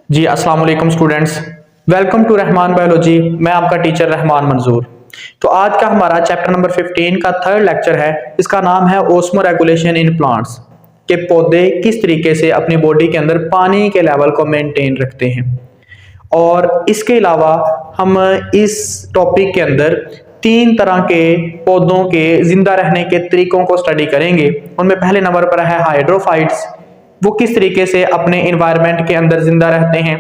जी अस्सलाम वालेकुम students. Welcome to Rahman biology. मैं आपका टीचर रहमान मंजूर। तो आज का हमारा चैप्टर नंबर 15 का थर्ड लेक्चर है। इसका नाम है ओस्मो रेगुलेशन इन प्लांट्स, के पौधे किस तरीके से अपनी बॉडी के अंदर पानी के लेवल को मेंटेन रखते हैं। और इसके अलावा हम इस टॉपिक के अंदर तीन तरह के पौधों के जिंदा रहने के तरीकों को स्टडी करेंगे। उनमें पहले नंबर पर है हाइड्रोफाइट्स, वो किस तरीके से अपने इन्वायरमेंट के अंदर जिंदा रहते हैं।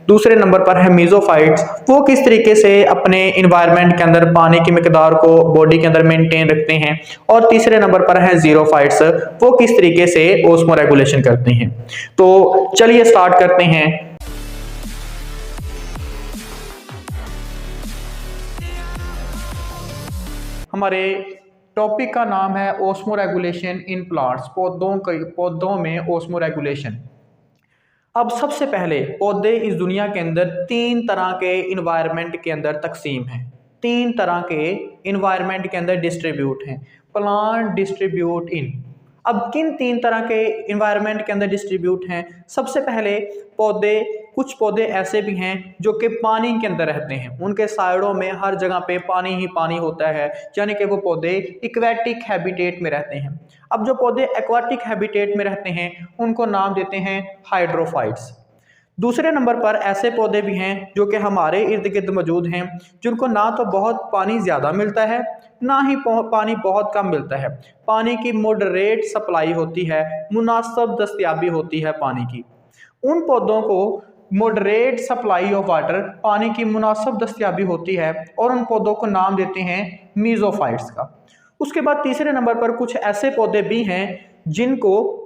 दूसरे नंबर पर है मीजोफाइट्स, वो किस तरीके से अपने इन्वायरमेंट के अंदर पानी की मिकदार को बॉडी के अंदर मेंटेन रखते हैं। और तीसरे नंबर पर है जीरोफाइट्स, वो किस तरीके से ओस्मो रेगुलेशन करते हैं। तो चलिए स्टार्ट करते हैं। हमारे टॉपिक का नाम है ओस्मो रेगुलेशन इन प्लांट्स, पौधों में ओस्मो रेगुलेशन। अब सबसे पहले पौधे इस दुनिया के अंदर तीन तरह के इन्वायरमेंट के अंदर तकसीम हैं, तीन तरह के इन्वायरमेंट के अंदर डिस्ट्रीब्यूट हैं। प्लांट डिस्ट्रीब्यूट इन, अब किन तीन तरह के इन्वायरमेंट के अंदर डिस्ट्रीब्यूट हैं। सबसे पहले कुछ पौधे ऐसे भी हैं जो कि पानी के अंदर रहते हैं, उनके साइडों में हर जगह पे पानी ही पानी होता है, यानी कि वो पौधे एक्वेटिक हैबिटेट में रहते हैं। अब जो पौधे एक्वाटिक हैबिटेट में रहते हैं उनको नाम देते हैं हाइड्रोफाइट्स। दूसरे नंबर पर ऐसे पौधे भी हैं जो कि हमारे इर्द गिर्द मौजूद हैं, जिनको ना तो बहुत पानी ज़्यादा मिलता है ना ही पानी बहुत कम मिलता है। पानी की मॉडरेट सप्लाई होती है, मुनासिब दस्तयाबी होती है पानी की। उन पौधों को मॉडरेट सप्लाई ऑफ वाटर, पानी की मुनासिब दस्तयाबी होती है, और उन पौधों को नाम देते हैं मीजोफाइट्स का। उसके बाद तीसरे नंबर पर कुछ ऐसे पौधे भी हैं जिनको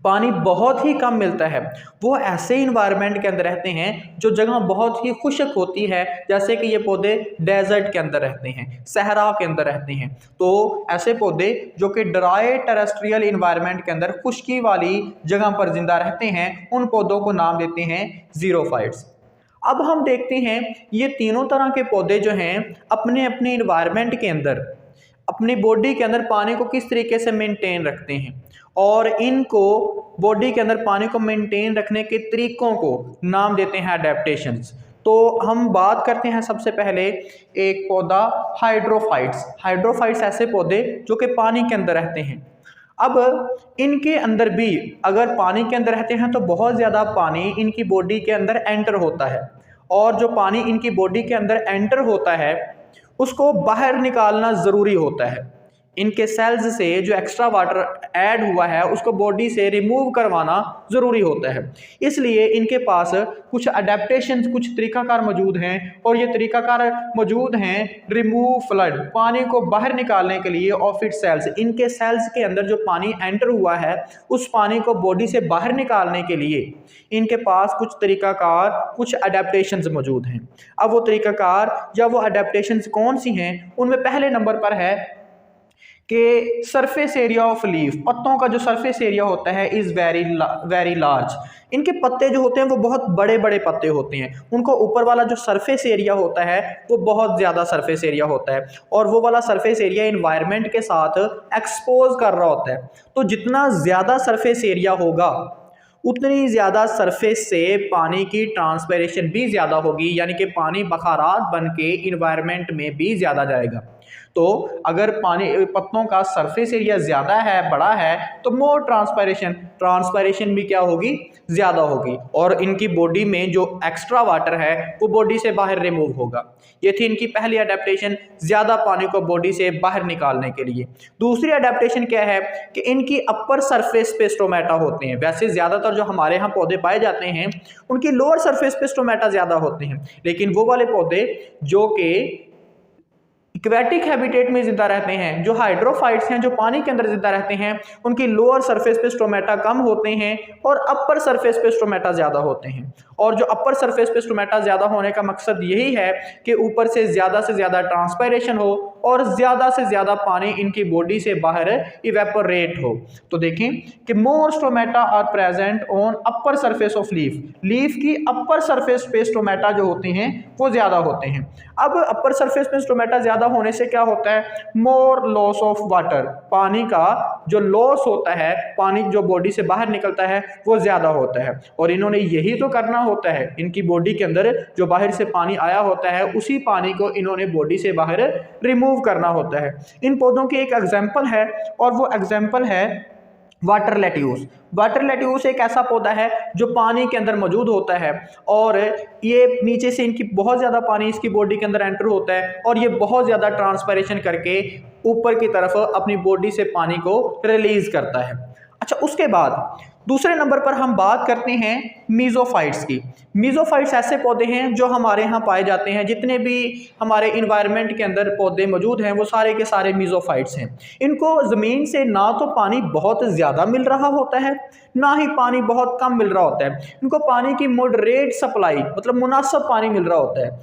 पानी बहुत ही कम मिलता है। वो ऐसे इन्वायरमेंट के अंदर रहते हैं जो जगह बहुत ही खुश्क होती है, जैसे कि ये पौधे डेजर्ट के अंदर रहते हैं, सहरा के अंदर रहते हैं। तो ऐसे पौधे जो कि ड्राई टेरेस्ट्रियल इन्वायरमेंट के अंदर खुश्की वाली जगह पर जिंदा रहते हैं, उन पौधों को नाम देते हैं जीरोफाइट्स। अब हम देखते हैं ये तीनों तरह के पौधे जो हैं अपने अपने इन्वायरमेंट के अंदर, अपनी बॉडी के अंदर पानी को किस तरीके से मेंटेन रखते हैं, और इनको बॉडी के अंदर पानी को मेंटेन रखने के तरीकों को नाम देते हैं अडेप्टेशंस। तो हम बात करते हैं सबसे पहले एक पौधा हाइड्रोफाइट्स। हाइड्रोफाइट्स ऐसे पौधे जो कि पानी के अंदर रहते हैं। अब इनके अंदर भी अगर पानी के अंदर रहते हैं तो बहुत ज़्यादा पानी इनकी बॉडी के अंदर एंटर होता है, और जो पानी इनकी बॉडी के अंदर एंटर होता है उसको बाहर निकालना ज़रूरी होता है। इनके सेल्स से जो एक्स्ट्रा वाटर ऐड हुआ है उसको बॉडी से रिमूव करवाना ज़रूरी होता है। इसलिए इनके पास कुछ अडेप्टेशन, कुछ तरीकाकार मौजूद हैं, और ये तरीकाकार मौजूद हैं रिमूव फ्लड, पानी को बाहर निकालने के लिए ऑफ इट सेल्स। इनके सेल्स के अंदर जो पानी एंटर हुआ है उस पानी को बॉडी से बाहर निकालने के लिए इनके पास कुछ तरीकाकार, कुछ अडेप्टेशंस मौजूद हैं। अब वो तरीकाकार या वो अडेप्टेशंस कौन सी हैं, उनमें पहले नंबर पर है कि सरफेस एरिया ऑफ लीफ, पत्तों का जो सरफेस एरिया होता है इज़ वेरी लार्ज। इनके पत्ते जो होते हैं वो बहुत बड़े बड़े पत्ते होते हैं, उनको ऊपर वाला जो सरफेस एरिया होता है वो बहुत ज़्यादा सरफेस एरिया होता है, और वो वाला सरफेस एरिया इन्वायरमेंट के साथ एक्सपोज कर रहा होता है। तो जितना ज़्यादा सरफेस एरिया होगा उतनी ज़्यादा सरफेस से पानी की ट्रांसपिरेशन भी ज़्यादा होगी, यानी कि पानी बखारात बन के इन्वायरमेंट में भी ज़्यादा जाएगा। तो अगर पत्तों का सरफेस एरिया ज़्यादा है, बड़ा है, तो मोर ट्रांसपायरेशन भी क्या होगी, ज़्यादा होगी, और इनकी बॉडी में जो एक्स्ट्रा वाटर है वो बॉडी से बाहर रिमूव होगा। ये थी इनकी पहली अडेप्टेशन, ज़्यादा पानी को बॉडी से बाहर निकालने के लिए। दूसरी अडेप्टेशन क्या है कि इनकी अपर सरफेस पे स्टोमेटा होते हैं। वैसे ज़्यादातर जो हमारे यहाँ पौधे पाए जाते हैं उनकी लोअर सरफेस पे स्टोमेटा ज़्यादा होते हैं, लेकिन वो वाले पौधे जो कि एक्वेटिक हैबिटेट में जिंदा रहते हैं, जो हाइड्रोफाइट्स हैं, जो पानी के अंदर जिंदा रहते हैं, उनकी लोअर सरफेस पे स्टोमेटा कम होते हैं और अपर सरफेस पे स्टोमेटा ज़्यादा होते हैं। और जो अपर सरफेस पे स्टोमेटा ज़्यादा होने का मकसद यही है कि ऊपर से ज़्यादा ट्रांसपायरेशन हो और ज़्यादा से ज़्यादा पानी इनकी बॉडी से बाहर इवेपोरेट हो। तो देखें कि more stomata are present on upper surface of leaf की अपर सरफेस पे स्टोमेटा जो होते हैं वो ज़्यादा होते हैं। अब अपर सरफेस पे स्टोमेटा ज़्यादा होने से क्या होता है, मोर लॉस ऑफ वाटर, पानी का जो लॉस होता है, पानी जो बॉडी से बाहर निकलता है वो ज़्यादा होता है। और इन्होंने यही तो करना होता है, इनकी बॉडी के अंदर जो बाहर से पानी आया होता है उसी पानी को इन्होंने बॉडी से बाहर रिमूव करना होता है। इन पौधों की एक एग्जाम्पल है और वो एग्जाम्पल है वाटर लेट्यूस। वाटर लेट्यूस एक ऐसा पौधा है जो पानी के अंदर मौजूद होता है और ये नीचे से इनकी बहुत ज़्यादा पानी इसकी बॉडी के अंदर एंटर होता है और ये बहुत ज़्यादा ट्रांसपायरेशन करके ऊपर की तरफ अपनी बॉडी से पानी को रिलीज करता है। अच्छा, उसके बाद दूसरे नंबर पर हम बात करते हैं मीजोफाइट्स की। मीजोफाइट्स ऐसे पौधे हैं जो हमारे यहाँ पाए जाते हैं, जितने भी हमारे इन्वायरमेंट के अंदर पौधे मौजूद हैं वो सारे के सारे मीजोफाइट्स हैं। इनको ज़मीन से ना तो पानी बहुत ज़्यादा मिल रहा होता है ना ही पानी बहुत कम मिल रहा होता है। इनको पानी की मॉडरेट सप्लाई मतलब मुनासिब पानी मिल रहा होता है।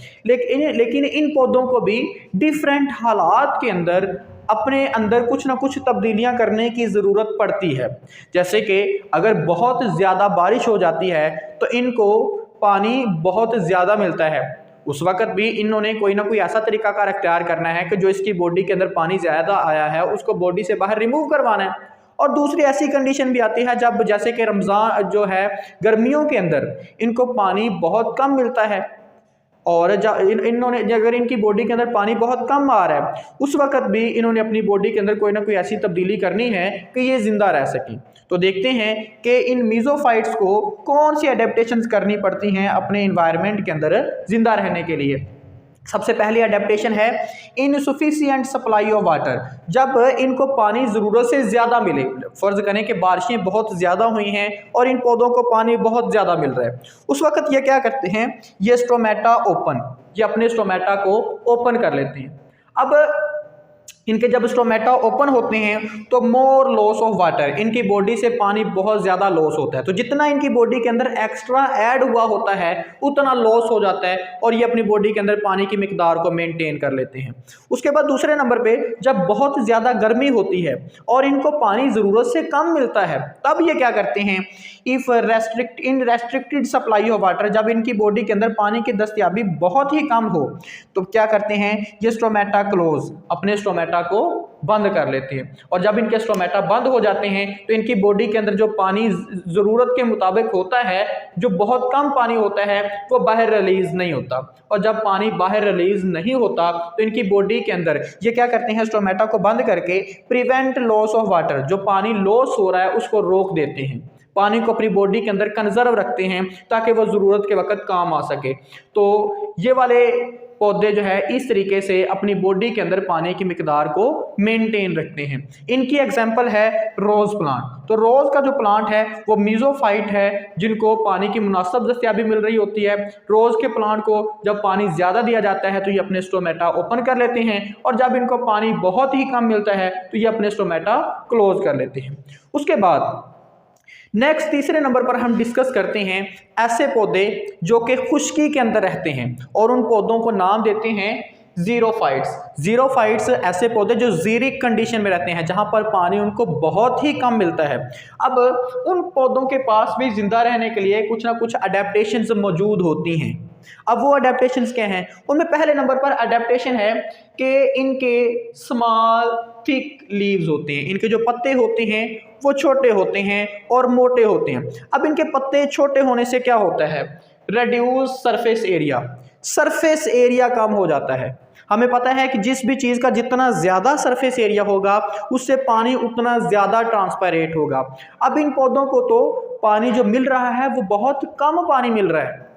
लेकिन इन पौधों को भी डिफरेंट हालात के अंदर अपने अंदर कुछ ना कुछ तब्दीलियां करने की ज़रूरत पड़ती है। जैसे कि अगर बहुत ज़्यादा बारिश हो जाती है तो इनको पानी बहुत ज़्यादा मिलता है, उस वक़्त भी इन्होंने कोई ना कोई ऐसा तरीक़ाकार अख्तियार करना है कि जो इसकी बॉडी के अंदर पानी ज़्यादा आया है उसको बॉडी से बाहर रिमूव करवाना है। और दूसरी ऐसी कंडीशन भी आती है जब जैसे कि रमज़ान जो है गर्मियों के अंदर इनको पानी बहुत कम मिलता है और इन्होंने अगर इनकी बॉडी के अंदर पानी बहुत कम आ रहा है उस वक़्त भी इन्होंने अपनी बॉडी के अंदर कोई ना कोई ऐसी तब्दीली करनी है कि ये ज़िंदा रह सकें। तो देखते हैं कि इन मीजोफाइट्स को कौन सी अडेप्टेशंस करनी पड़ती हैं अपने इन्वायरमेंट के अंदर ज़िंदा रहने के लिए। सबसे पहली अडेप्टेशन है इनसफिशिएंट सप्लाई ऑफ वाटर। जब इनको पानी ज़रूरत से ज़्यादा मिले, फ़र्ज़ करें कि बारिशें बहुत ज़्यादा हुई हैं और इन पौधों को पानी बहुत ज़्यादा मिल रहा है, उस वक़्त ये क्या करते हैं, ये स्टोमेटा ये अपने स्टोमेटा को ओपन कर लेते हैं। अब इनके जब स्टोमेटा ओपन होते हैं तो मोर लॉस ऑफ वाटर, इनकी बॉडी से पानी बहुत ज़्यादा लॉस होता है। तो जितना इनकी बॉडी के अंदर एक्स्ट्रा ऐड हुआ होता है उतना लॉस हो जाता है और ये अपनी बॉडी के अंदर पानी की मिकदार को मेंटेन कर लेते हैं। उसके बाद दूसरे नंबर पे जब बहुत ज़्यादा गर्मी होती है और इनको पानी ज़रूरत से कम मिलता है तब ये क्या करते हैं, if restricted supply of water, जब इनकी बॉडी के अंदर पानी की दस्तयाबी बहुत ही कम हो तो क्या करते हैं, ये स्टोमेटा क्लोज, अपने स्टोमेटा को बंद कर लेते हैं। और जब इनके स्टोमेटा बंद हो जाते हैं तो इनकी बॉडी के अंदर जो पानी ज़रूरत के मुताबिक होता है, जो बहुत कम पानी होता है वो बाहर रिलीज़ नहीं होता। और जब पानी बाहर रिलीज़ नहीं होता तो इनकी बॉडी के अंदर ये क्या करते हैं, स्टोमेटा को बंद करके प्रिवेंट लॉस ऑफ वाटर, जो पानी लॉस हो रहा है उसको रोक देते हैं, पानी को अपनी बॉडी के अंदर कंजर्व रखते हैं ताकि वो ज़रूरत के वक्त काम आ सके। तो ये वाले पौधे जो है इस तरीके से अपनी बॉडी के अंदर पानी की मिकदार को मेंटेन रखते हैं। इनकी एग्जांपल है रोज़ प्लांट। तो रोज़ का जो प्लांट है वो मीजोफाइट है जिनको पानी की मुनासिब दस्तयाबी मिल रही होती है। रोज़ के प्लांट को जब पानी ज़्यादा दिया जाता है तो ये अपने स्टोमेटा ओपन कर लेते हैं और जब इनको पानी बहुत ही कम मिलता है तो ये अपने स्टोमेटा क्लोज कर लेते हैं। उसके बाद नेक्स्ट तीसरे नंबर पर हम डिस्कस करते हैं ऐसे पौधे जो कि खुश्की के अंदर रहते हैं और उन पौधों को नाम देते हैं जीरोफाइट्स। जीरोफाइट्स ऐसे पौधे जो जीरिक कंडीशन में रहते हैं, जहां पर पानी उनको बहुत ही कम मिलता है। अब उन पौधों के पास भी जिंदा रहने के लिए कुछ ना कुछ अडेप्टेशंस मौजूद होती हैं। अब वो अडेप्टेशंस क्या हैं, उनमें पहले नंबर पर अडेप्टेशन है कि इनके स्मॉल थिक लीव्स होते हैं, इनके जो पत्ते होते हैं वो छोटे होते हैं और मोटे होते हैं। अब इनके पत्ते छोटे होने से क्या होता है, reduce surface area, surface area कम हो जाता है। हमें पता है कि जिस भी चीज़ का जितना ज़्यादा सरफेस एरिया होगा उससे पानी उतना ज़्यादा ट्रांसपेरेंट होगा। अब इन पौधों को तो पानी जो मिल रहा है वो बहुत कम पानी मिल रहा है।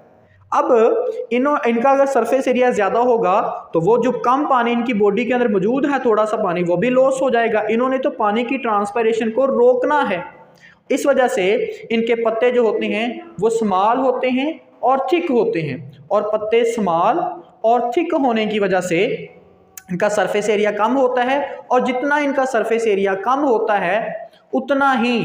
अब इनका अगर सरफेस एरिया ज़्यादा होगा तो वो जो कम पानी इनकी बॉडी के अंदर मौजूद है, थोड़ा सा पानी, वो भी लॉस हो जाएगा। इन्होंने तो पानी की ट्रांसपिरेशन को रोकना है। इस वजह से इनके पत्ते जो होते हैं वो स्मॉल होते हैं और थिक होते हैं, और पत्ते स्मॉल और थिक होने की वजह से इनका सरफेस एरिया कम होता है, और जितना इनका सरफेस एरिया कम होता है उतना ही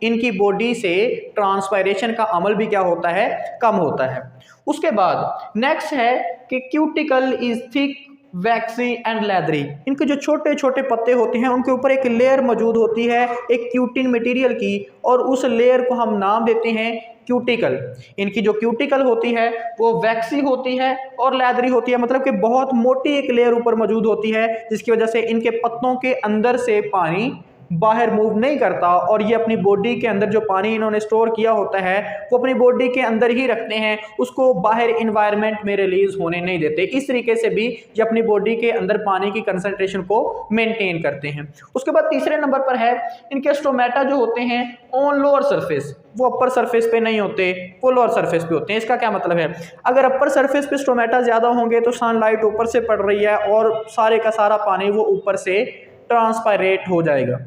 इनकी बॉडी से ट्रांसपायरेशन का अमल भी क्या होता है, कम होता है। उसके बाद नेक्स्ट है कि cuticle is thick vaccine and leathery. इनके जो छोटे छोटे पत्ते होते हैं उनके ऊपर एक लेयर मौजूद होती है एक क्यूटिन मटेरियल की, और उस लेयर को हम नाम देते हैं क्यूटिकल। इनकी जो क्यूटिकल होती है वो वैक्सी होती है और लेदरी होती है, मतलब कि बहुत मोटी एक लेयर ऊपर मौजूद होती है, जिसकी वजह से इनके पत्तों के अंदर से पानी बाहर मूव नहीं करता, और ये अपनी बॉडी के अंदर जो पानी इन्होंने स्टोर किया होता है वो अपनी बॉडी के अंदर ही रखते हैं, उसको बाहर इन्वायरमेंट में रिलीज होने नहीं देते। इस तरीके से भी ये अपनी बॉडी के अंदर पानी की कंसंट्रेशन को मेंटेन करते हैं। उसके बाद तीसरे नंबर पर है इनके स्टोमेटा जो होते हैं ऑन लोअर सरफेस, वो अपर सरफेस पे नहीं होते, वो लोअर सरफेस पे होते हैं। इसका क्या मतलब है, अगर अपर सरफेस पे स्टोमेटा ज्यादा होंगे तो सनलाइट ऊपर से पड़ रही है और सारे का सारा पानी वो ऊपर से ट्रांसपायरेट हो जाएगा।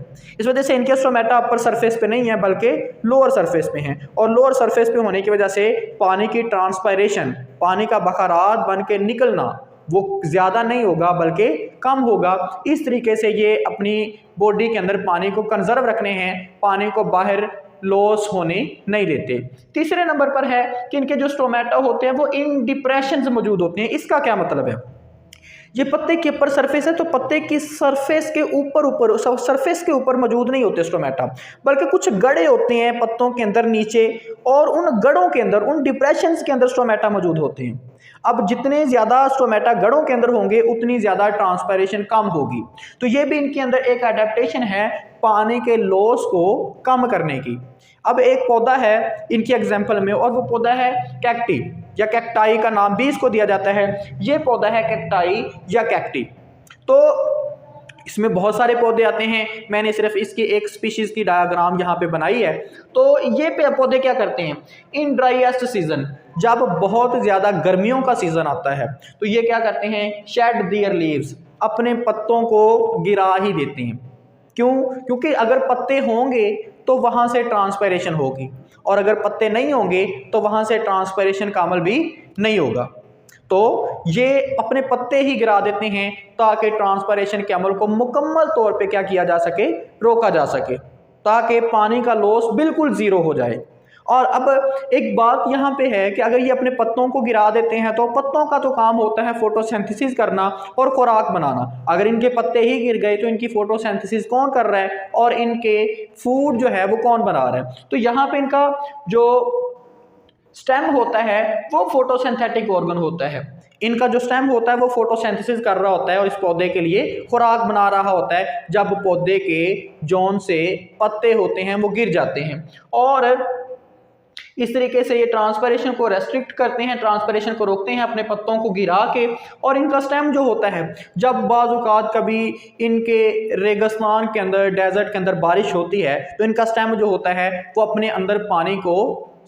इस वजह से इनके स्टोमेटा अपर सरफेस पे नहीं है बल्कि लोअर सरफेस पे हैं, और लोअर सरफेस पे होने की वजह से पानी की ट्रांसपायरेशन, पानी का बखरात बन के निकलना वो ज़्यादा नहीं होगा बल्कि कम होगा। इस तरीके से ये अपनी बॉडी के अंदर पानी को कंजर्व रखने हैं, पानी को बाहर लॉस होने नहीं देते। तीसरे नंबर पर है कि इनके जो स्टोमेटा होते हैं वो इन डिप्रेशन मौजूद होते हैं। इसका क्या मतलब है, ये पत्ते के ऊपर सरफेस है तो पत्ते की सरफेस के ऊपर सरफेस के ऊपर मौजूद नहीं होते स्टोमेटा, बल्कि कुछ गड़े होते हैं पत्तों के अंदर नीचे, और उन गड़ों के अंदर, उन डिप्रेशंस के अंदर स्टोमेटा मौजूद होते हैं। अब जितने ज़्यादा स्टोमेटा गड़ों के अंदर होंगे उतनी ज़्यादा ट्रांसपायरेशन कम होगी। तो ये भी इनके अंदर एक अडेप्टेशन है पानी के लॉस को कम करने की। अब एक पौधा है इनकी एग्जाम्पल में, और वो पौधा है कैक्टी या कैक्टाई, का नाम भी इसको दिया जाता है। ये पौधा है कैक्टाई या कैक्टी। तो इसमें बहुत सारे पौधे आते हैं, मैंने सिर्फ इसकी एक स्पीशीज की डायग्राम यहाँ पे बनाई है। तो ये पौधे क्या करते हैं, इन ड्राईएस्ट सीजन, जब बहुत ज़्यादा गर्मियों का सीजन आता है तो ये क्या करते हैं, शेड देयर लीव्स, अपने पत्तों को गिरा ही देते हैं। क्यों, क्योंकि अगर पत्ते होंगे तो वहाँ से ट्रांसपायरेशन होगी, और अगर पत्ते नहीं होंगे तो वहाँ से ट्रांसपायरेशन का अमल भी नहीं होगा। तो ये अपने पत्ते ही गिरा देते हैं ताकि ट्रांसपायरेशन के अमल को मुकम्मल तौर पे क्या किया जा सके, रोका जा सके, ताकि पानी का लॉस बिल्कुल ज़ीरो हो जाए। और अब एक बात यहाँ पे है कि अगर ये अपने पत्तों को गिरा देते हैं तो पत्तों का तो काम होता है फोटोसिंथेसिस करना और खुराक बनाना। अगर इनके पत्ते ही गिर गए तो इनकी फोटोसिंथेसिस कौन कर रहा है और इनके फूड जो है वो कौन बना रहा है। तो यहाँ पे इनका जो स्टेम होता है वो फोटोसिंथेटिक ऑर्गन होता है। इनका जो स्टेम होता है वो फोटोसिंथेसिस कर रहा होता है और इस पौधे के लिए खुराक बना रहा होता है। जब पौधे के जोन से पत्ते होते हैं वो गिर जाते हैं, और इस तरीके से ये ट्रांसपायरेशन को रेस्ट्रिक्ट करते हैं, ट्रांसपायरेशन को रोकते हैं अपने पत्तों को गिरा के। और इनका स्टेम जो होता है, जब बाज़-औक़ात कभी इनके रेगिस्तान के अंदर, डेजर्ट के अंदर बारिश होती है तो इनका स्टेम जो होता है वो अपने अंदर पानी को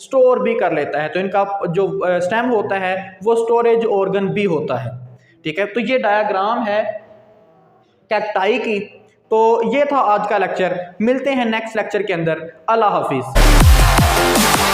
स्टोर भी कर लेता है। तो इनका जो स्टेम होता है वो स्टोरेज ऑर्गन भी होता है। ठीक है, तो ये डायग्राम है कैक्टाई की। तो ये था आज का लेक्चर, मिलते हैं नेक्स्ट लेक्चर के अंदर। अल्लाह हाफिज़।